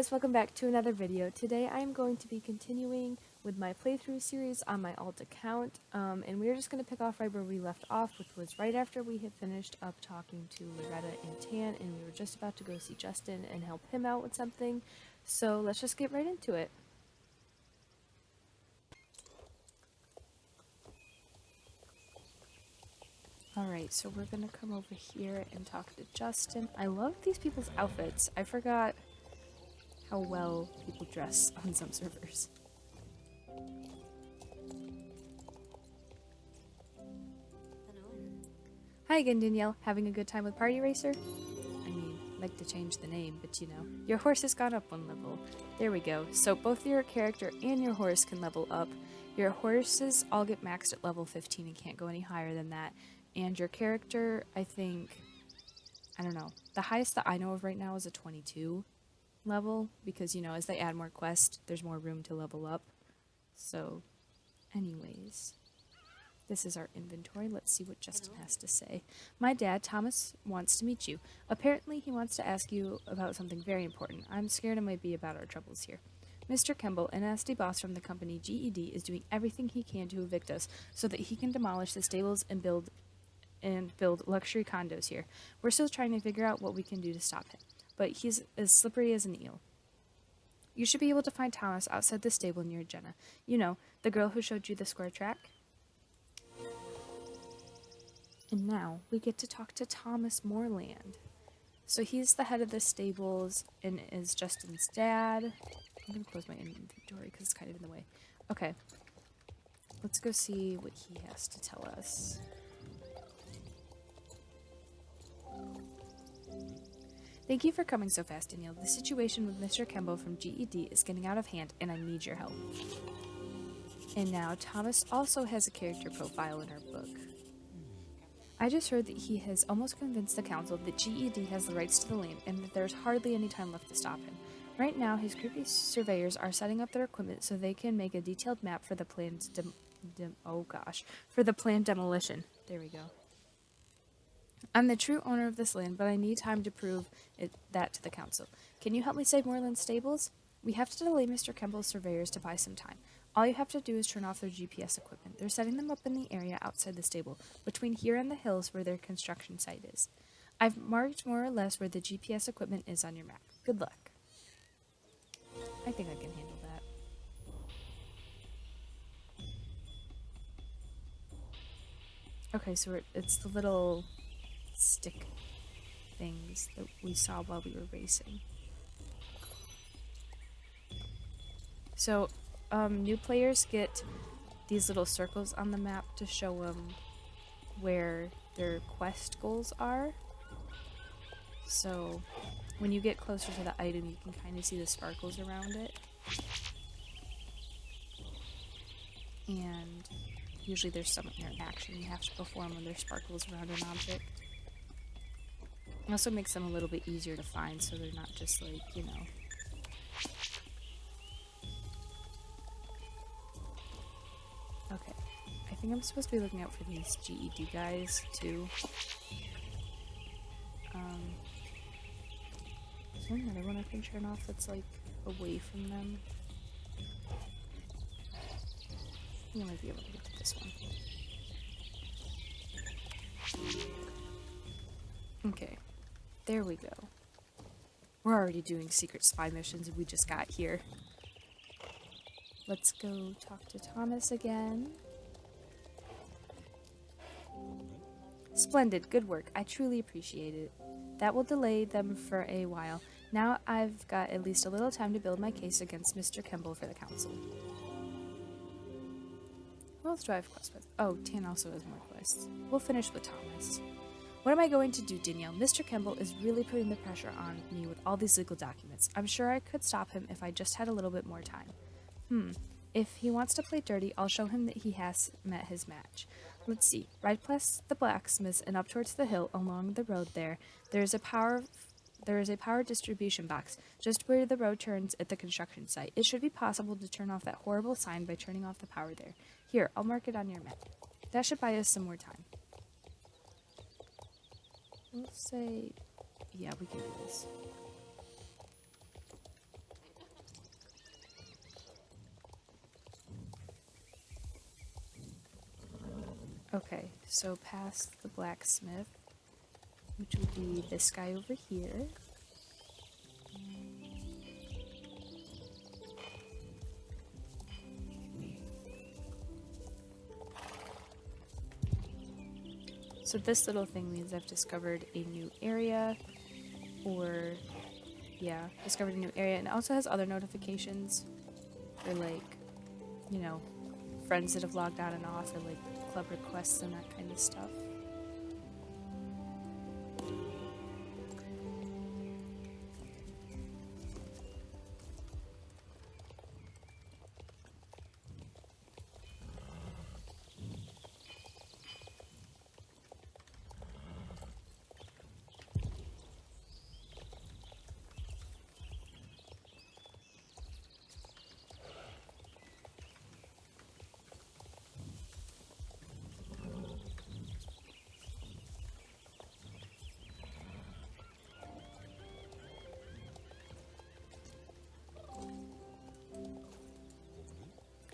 guys, welcome back to another video. Today I am going to be continuing with my playthrough series on my alt account, and we're just going to pick off right where we left off, which was right after we had finished up talking to Loretta and Tan, and we were just about to go see Justin and help him out with something. So let's just get right into it. Alright, so we're going to come over here and talk to Justin. I love these people's outfits. I forgot how well people dress on some servers. Hi again, Danielle. Having a good time with Party Racer? I mean, like to change the name, but you know. Your horse has gone up one level. There we go. So both your character and your horse can level up. Your horses all get maxed at level 15 and can't go any higher than that. And your character, I think, I don't know. The highest that I know of right now is a 22 level, because, you know, as they add more quests, there's more room to level up. So, anyways, this is our inventory. Let's see what Justin has to say. My dad, Thomas, wants to meet you. Apparently, he wants to ask you about something very important. I'm scared it might be about our troubles here. Mr. Kemble, a nasty boss from the company GED, is doing everything he can to evict us so that he can demolish the stables and build luxury condos here. We're still trying to figure out what we can do to stop him, but he's as slippery as an eel. You should be able to find Thomas outside the stable near Jenna. You know, the girl who showed you the square track. And now we get to talk to Thomas Moorland. So he's the head of the stables and is Justin's dad. I'm going to close my inventory because it's kind of in the way. Okay. Let's go see what he has to tell us. Thank you for coming so fast, Danielle. The situation with Mr. Kemble from GED is getting out of hand, and I need your help. And now, Thomas also has a character profile in our book. I just heard that he has almost convinced the council that GED has the rights to the land, and that there's hardly any time left to stop him. Right now, his creepy surveyors are setting up their equipment so they can make a detailed map for the planned demolition. There we go. I'm the true owner of this land, but I need time to prove that to the council. Can you help me save Moorland stables? We have to delay Mr. Kemble's surveyors to buy some time. All you have to do is turn off their GPS equipment. They're setting them up in the area outside the stable, between here and the hills where their construction site is. I've marked more or less where the GPS equipment is on your map. Good luck. I think I can handle that. Okay, so it's the little stick things that we saw while we were racing. So, new players get these little circles on the map to show them where their quest goals are. So, when you get closer to the item, you can kind of see the sparkles around it. And usually there's some interaction you have to perform when there's sparkles around an object. It also makes them a little bit easier to find, so they're not just like, you know. Okay, I think I'm supposed to be looking out for these GED guys, too. Is there another one I can turn off that's, like, away from them? I think I might be able to get to this one. Okay. There we go. We're already doing secret spy missions and we just got here. Let's go talk to Thomas again. Splendid, good work. I truly appreciate it. That will delay them for a while. Now I've got at least a little time to build my case against Mr. Kemble for the council. Who else do I have quests with? Oh, Tan also has more quests. We'll finish with Thomas. What am I going to do, Danielle? Mr. Kemble is really putting the pressure on me with all these legal documents. I'm sure I could stop him if I just had a little bit more time. If he wants to play dirty, I'll show him that he has met his match. Let's see. Right past the blacksmiths and up towards the hill along the road there is a power distribution box just where the road turns at the construction site. It should be possible to turn off that horrible sign by turning off the power there. Here, I'll mark it on your map. That should buy us some more time. We'll say, yeah, we can do this. Okay, so past the blacksmith, which would be this guy over here. So this little thing means I've discovered a new area, or yeah, discovered a new area, and it also has other notifications for like, you know, friends that have logged on and off, or like club requests and that kind of stuff.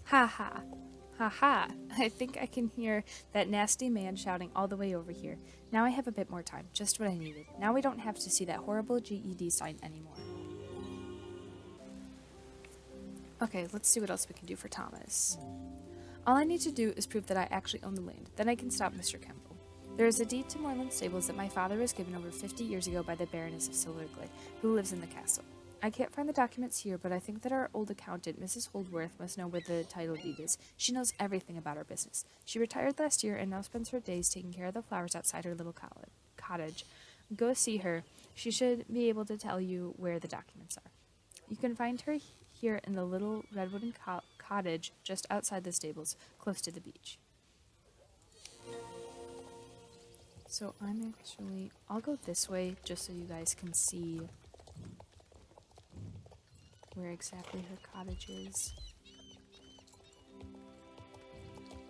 Ha ha. Ha ha. I think I can hear that nasty man shouting all the way over here. Now I have a bit more time, just what I needed. Now we don't have to see that horrible GED sign anymore. Okay, let's see what else we can do for Thomas. All I need to do is prove that I actually own the land. Then I can stop Mr. Kemble. There is a deed to Moorland stables that my father was given over 50 years ago by the Baroness of Silverglade, who lives in the castle. I can't find the documents here, but I think that our old accountant, Mrs. Holdsworth, must know where the title deed is. She knows everything about our business. She retired last year and now spends her days taking care of the flowers outside her little cottage. Go see her. She should be able to tell you where the documents are. You can find her here in the little red wooden cottage just outside the stables, close to the beach. So I'll go this way just so you guys can see where exactly her cottage is.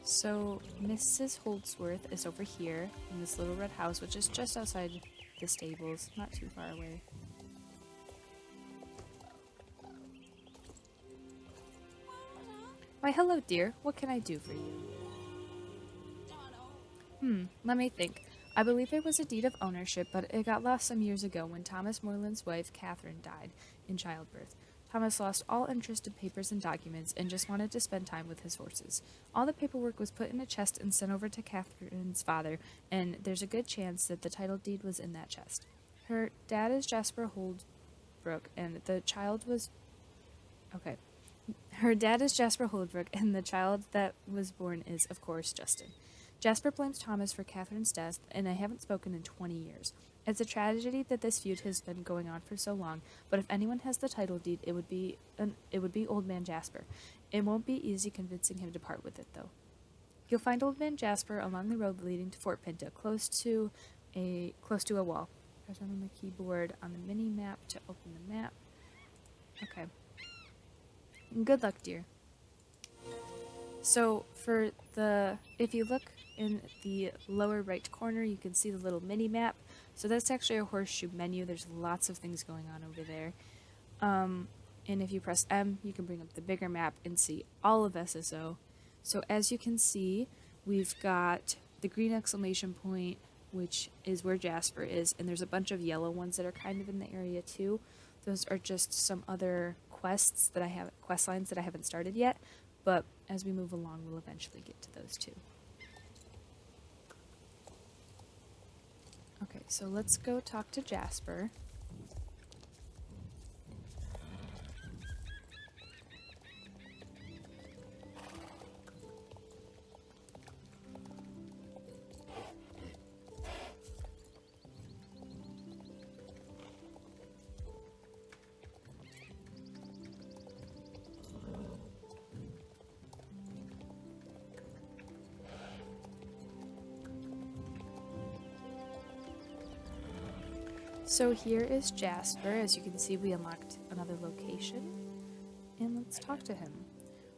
So Mrs. Holdsworth is over here in this little red house, which is just outside the stables, not too far away. Why, hello, dear. What can I do for you? Let me think. I believe it was a deed of ownership, but it got lost some years ago when Thomas Moorland's wife, Catherine, died in childbirth. Thomas lost all interest in papers and documents and just wanted to spend time with his horses. All the paperwork was put in a chest and sent over to Catherine's father, and there's a good chance that the title deed was in that chest. Her dad is Jasper Holdsworth, and the child was... Okay. Her dad is Jasper Holdsworth, and the child that was born is, of course, Justin. Jasper blames Thomas for Catherine's death, and I haven't spoken in 20 years. It's a tragedy that this feud has been going on for so long, but if anyone has the title deed, it would be Old Man Jasper. It won't be easy convincing him to part with it, though. You'll find Old Man Jasper along the road leading to Fort Pinta, close to a wall. Press on the keyboard on the mini map to open the map. Okay. Good luck, dear. So if you look in the lower right corner, you can see the little mini map. So that's actually a horseshoe menu. There's lots of things going on over there. And if you press M, you can bring up the bigger map and see all of SSO. So as you can see, we've got the green exclamation point, which is where Jasper is, and there's a bunch of yellow ones that are kind of in the area too. Those are just some other quest lines that I haven't started yet, but as we move along, we'll eventually get to those too. Okay, so let's go talk to Jasper. So here is Jasper. As you can see, we unlocked another location. And let's talk to him.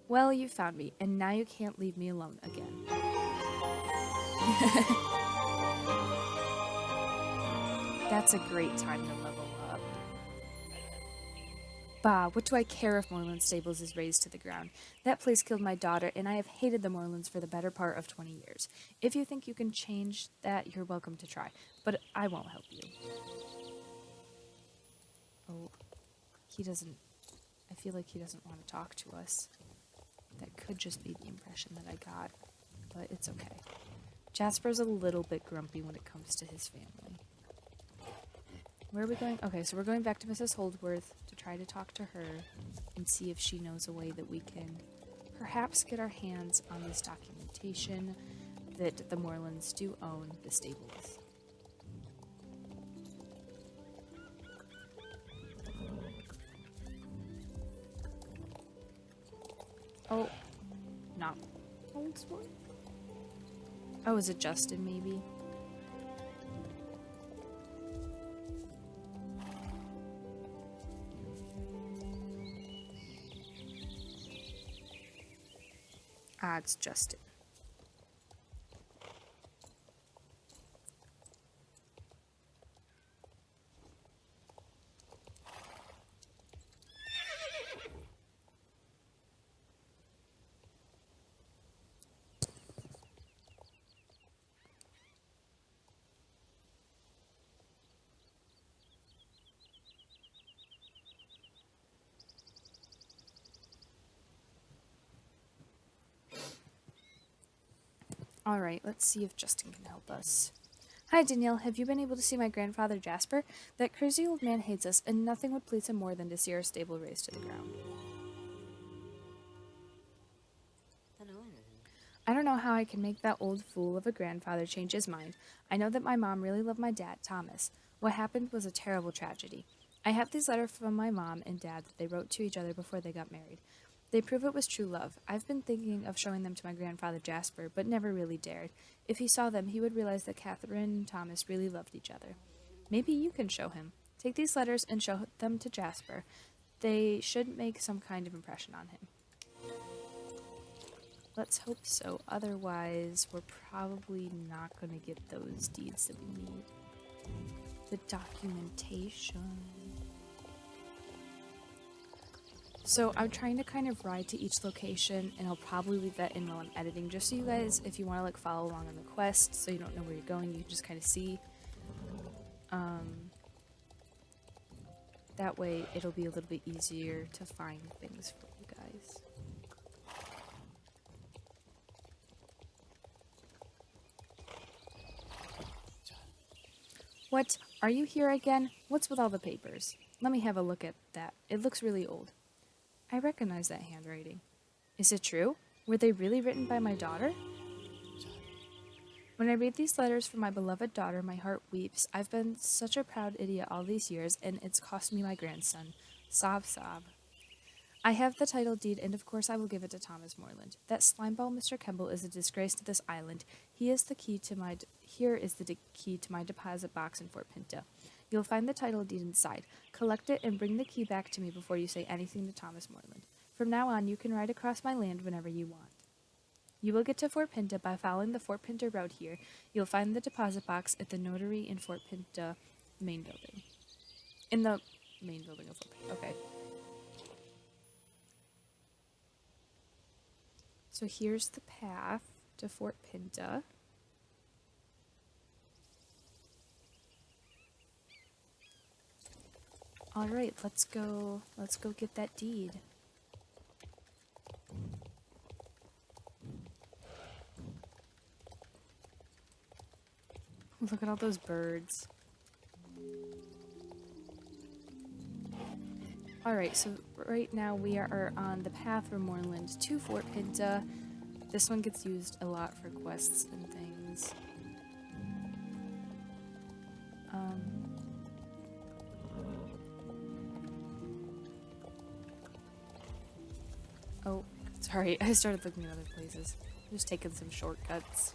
Well, you found me, and now you can't leave me alone again. That's a great time to level up. Bah, what do I care if Moorland Stables is razed to the ground? That place killed my daughter, and I have hated the Moorlands for the better part of 20 years. If you think you can change that, you're welcome to try, but I won't help you. Oh, he doesn't... I feel like he doesn't want to talk to us. That could just be the impression that I got, but it's okay. Jasper's a little bit grumpy when it comes to his family. Where are we going? Okay, so we're going back to Mrs. Holdsworth to try to talk to her and see if she knows a way that we can perhaps get our hands on this documentation that the Moorlands do own the stables. Oh, not Holdsworth? Oh, is it Justin maybe? Ah, it's Justin. Alright, let's see if Justin can help us. Hi, Danielle. Have you been able to see my grandfather, Jasper? That crazy old man hates us, and nothing would please him more than to see our stable razed to the ground. I don't know how I can make that old fool of a grandfather change his mind. I know that my mom really loved my dad, Thomas. What happened was a terrible tragedy. I have these letters from my mom and dad that they wrote to each other before they got married. They prove it was true love. I've been thinking of showing them to my grandfather Jasper, but never really dared. If he saw them, he would realize that Catherine and Thomas really loved each other. Maybe you can show him. Take these letters and show them to Jasper. They should make some kind of impression on him. Let's hope so. Otherwise, we're probably not going to get those deeds that we need. The documentation. So I'm trying to kind of ride to each location, and I'll probably leave that in while I'm editing, just so you guys, if you want to like follow along on the quest, so you don't know where you're going, you can just kind of see. That way it'll be a little bit easier to find things for you guys. What? Are you here again? What's with all the papers? Let me have a look at that. It looks really old. I recognize that handwriting. Is it true? Were they really written by my daughter? When I read these letters from my beloved daughter, my heart weeps. I've been such a proud idiot all these years, and it's cost me my grandson. Sob, sob. I have the title deed, and of course I will give it to Thomas Moorland. That slimeball Mr. Kemble is a disgrace to this island. Here is the key to my deposit box in Fort Pinta. You'll find the title deed inside. Collect it and bring the key back to me before you say anything to Thomas Moorland. From now on, you can ride across my land whenever you want. You will get to Fort Pinta by following the Fort Pinta road here. You'll find the deposit box at the notary in Fort Pinta main building. In the main building of Fort Pinta. Okay. So here's the path to Fort Pinta. All right, let's go get that deed. Look at all those birds. Alright, so right now we are on the path from Moorland to Fort Pinta. This one gets used a lot for quests and things. Oh, sorry, I started looking at other places. Just taking some shortcuts.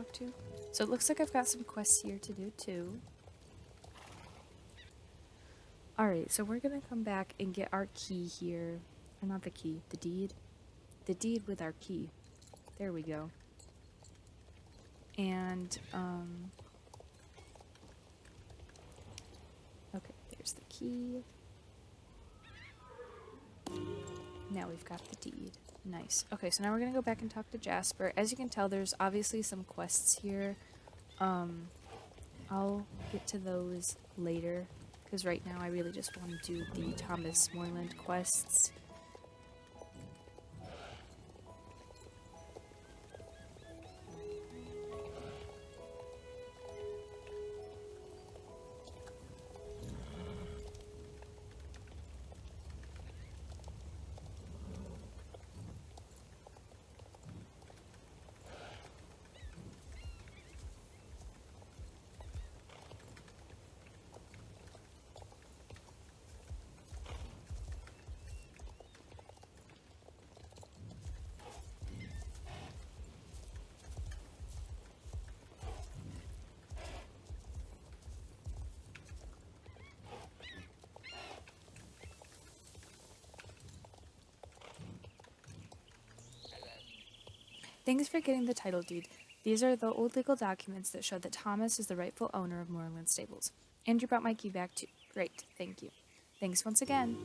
talk to. So it looks like I've got some quests here to do too. Alright, so we're gonna come back and get our key here. Or not the key, the deed. The deed with our key. There we go. And, okay, there's the key. Now we've got the deed. Nice. Okay, so now we're gonna go back and talk to Jasper. As you can tell, there's obviously some quests here. I'll get to those later, because right now I really just want to do the Thomas Moorland quests. Thanks for getting the title deed. These are the old legal documents that show that Thomas is the rightful owner of Moorland Stables. And you brought my key back too. Great, thank you. Thanks once again.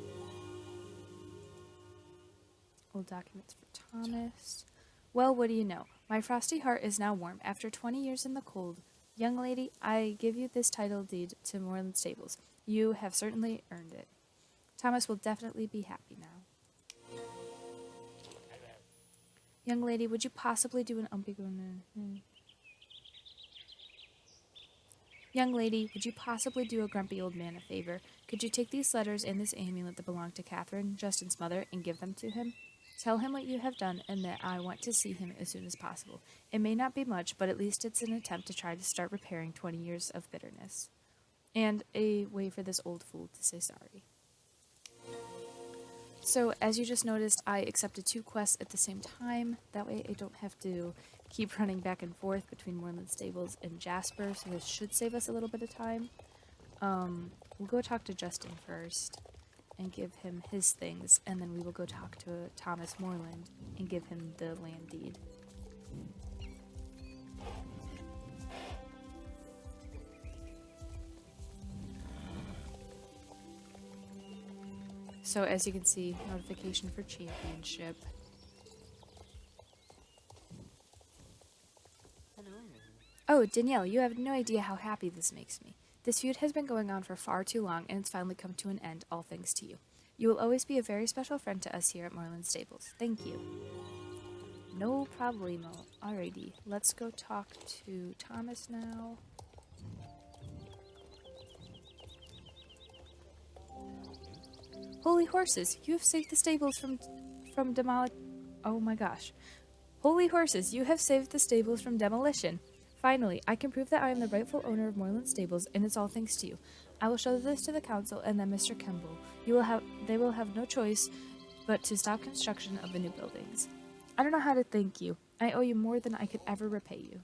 Old documents for Thomas. Well, what do you know? My frosty heart is now warm after 20 years in the cold. Young lady, I give you this title deed to Moorland Stables. You have certainly earned it. Thomas will definitely be happy now. Young lady, would you possibly do an Young lady, would you possibly do a grumpy old man a favor? Could you take these letters and this amulet that belong to Catherine, Justin's mother, and give them to him? Tell him what you have done and that I want to see him as soon as possible. It may not be much, but at least it's an attempt to try to start repairing 20 years of bitterness. And a way for this old fool to say sorry. So, as you just noticed, I accepted 2 quests at the same time. That way I don't have to keep running back and forth between Moorland Stables and Jasper, so this should save us a little bit of time. We'll go talk to Justin first and give him his things, and then we will go talk to Thomas Moorland and give him the land deed. So as you can see, notification for championship. Oh, Danielle, you have no idea how happy this makes me. This feud has been going on for far too long, and it's finally come to an end, all thanks to you. You will always be a very special friend to us here at Moorland Stables. Thank you. No problemo. Alrighty, let's go talk to Thomas now. Holy horses, you have saved the stables from Oh my gosh. Holy horses, you have saved the stables from demolition. Finally, I can prove that I am the rightful owner of Moorland Stables, and it's all thanks to you. I will show this to the council and then Mr. Kemble. They will have no choice but to stop construction of the new buildings. I don't know how to thank you. I owe you more than I could ever repay you.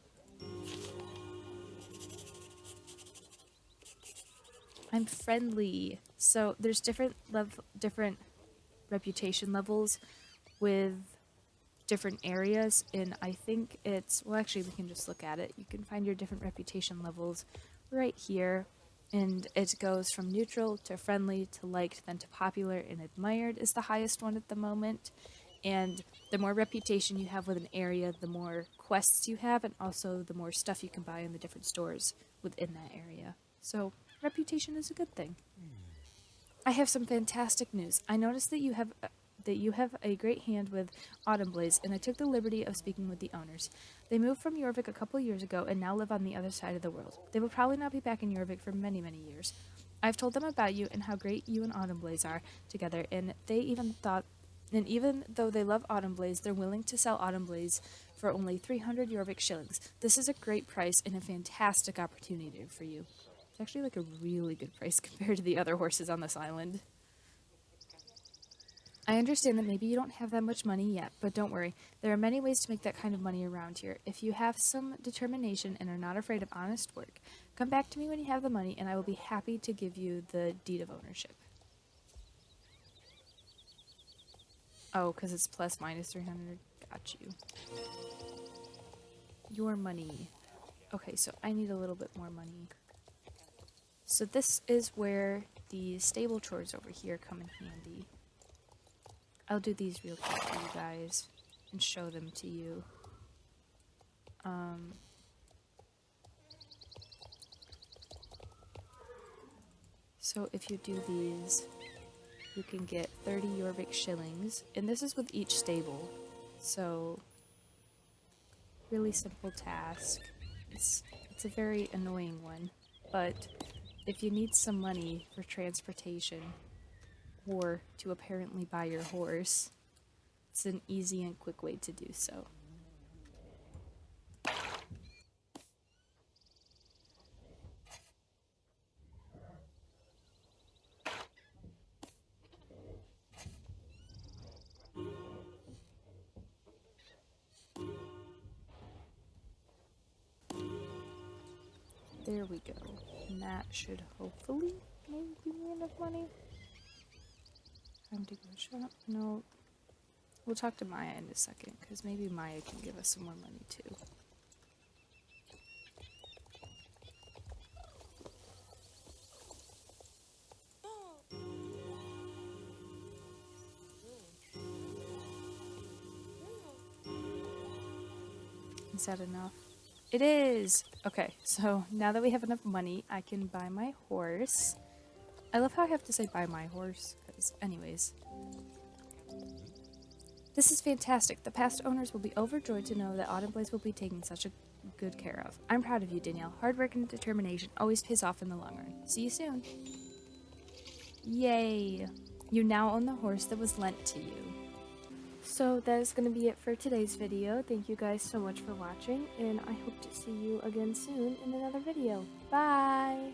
I'm friendly. So there's different reputation levels with different areas, and I think it's, well, actually we can just look at it. You can find your different reputation levels right here, and it goes from neutral to friendly to liked, then to popular, and admired is the highest one at the moment. And the more reputation you have with an area, the more quests you have, and also the more stuff you can buy in the different stores within that area. So reputation is a good thing. I have some fantastic news. I noticed that you have a great hand with Autumn Blaze, and I took the liberty of speaking with the owners. They moved from Jorvik a couple years ago and now live on the other side of the world. They will probably not be back in Jorvik for many, many years. I've told them about you and how great you and Autumn Blaze are together, and even though they love Autumn Blaze, they're willing to sell Autumn Blaze for only 300 Jorvik shillings. This is a great price and a fantastic opportunity for you. It's actually like a really good price compared to the other horses on this island. I understand that maybe you don't have that much money yet, but don't worry. There are many ways to make that kind of money around here. If you have some determination and are not afraid of honest work, come back to me when you have the money and I will be happy to give you the deed of ownership. Oh, because it's plus minus 300. Got you. Your money. Okay, so I need a little bit more money. So this is where the stable chores over here come in handy. I'll do these real quick for you guys and show them to you. So if you do these, you can get 30 Jorvik shillings, and this is with each stable. So, really simple task. It's a very annoying one, but if you need some money for transportation, or to apparently buy your horse, it's an easy and quick way to do so. There we go. And that should hopefully maybe give me enough money. Time to go shop. No. We'll talk to Maya in a second, because maybe Maya can give us some more money too. Is that enough? It is! Okay, so now that we have enough money, I can buy my horse. I love how I have to say buy my horse, because anyways. This is fantastic. The past owners will be overjoyed to know that Autumn Blaze will be taken such a good care of. I'm proud of you, Danielle. Hard work and determination always pays off in the long run. See you soon. Yay! You now own the horse that was lent to you. So that is going to be it for today's video. Thank you guys so much for watching, and I hope to see you again soon in another video. Bye!